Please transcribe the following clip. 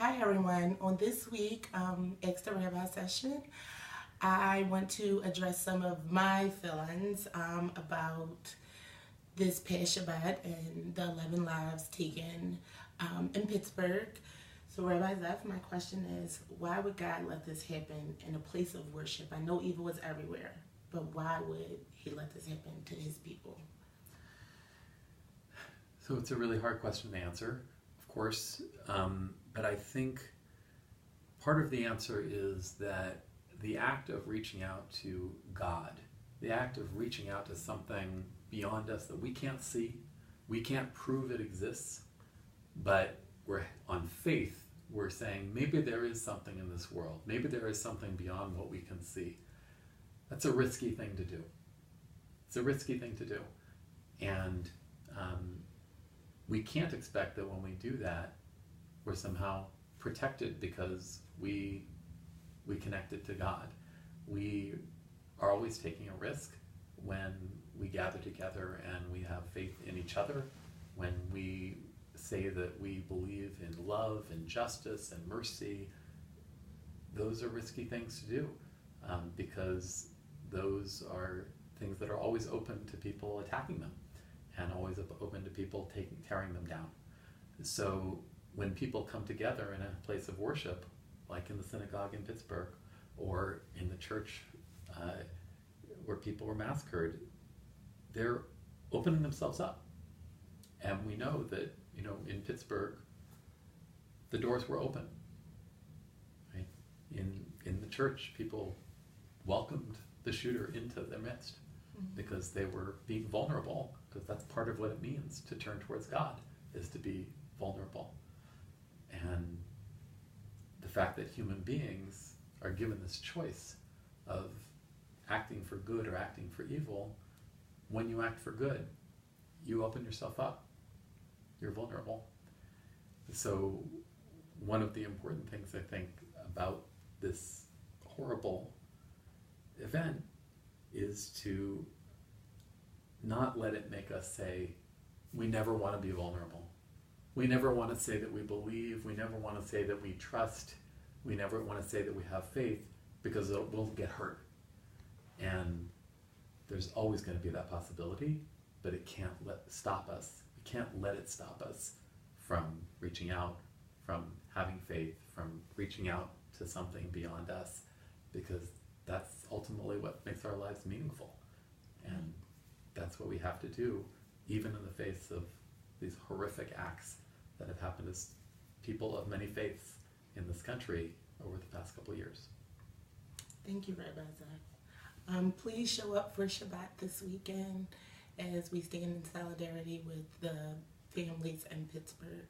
Hi everyone. On this week, Ask the Rabbi session, I want to address some of my feelings about this past Shabbat and the 11 lives taken in Pittsburgh. So Rabbi Zeph, my question is, why would God let this happen in a place of worship? I know evil is everywhere, but why would he let this happen to his people? So it's a really hard question to answer, of course, but I think part of the answer is that the act of reaching out to God, the act of reaching out to something beyond us that we can't see, we can't prove it exists, but we're on faith, we're saying maybe there is something in this world, maybe there is something beyond what we can see. That's a risky thing to do. It's a risky thing to do. And we can't expect that when we do that, we're somehow protected because we connected to God. We are always taking a risk when we gather together and we have faith in each other, when we say that we believe in love and justice and mercy. Those are risky things to do because those are things that are always open to people attacking them and always open to people tearing them down. So when people come together in a place of worship, like in the synagogue in Pittsburgh or in the church where people were massacred, they're opening themselves up. And we know that, in Pittsburgh, the doors were open. Right? In the church, people welcomed the shooter into their midst because they were being vulnerable, because that's part of what it means to turn towards God, is to be vulnerable. And the fact that human beings are given this choice of acting for good or acting for evil, when you act for good, you open yourself up. You're vulnerable. So one of the important things I think about this horrible event is to not let it make us say, we never want to be vulnerable. We never want to say that we believe. We never want to say that we trust. We never want to say that we have faith, because we'll get hurt. And there's always going to be that possibility, but it can't stop us. We can't let it stop us from reaching out, from having faith, from reaching out to something beyond us, because that's ultimately what makes our lives meaningful. And that's what we have to do, even in the face of these horrific acts that have happened to people of many faiths in this country over the past couple of years. Thank you, Rabbi Zach. Please show up for Shabbat this weekend as we stand in solidarity with the families in Pittsburgh.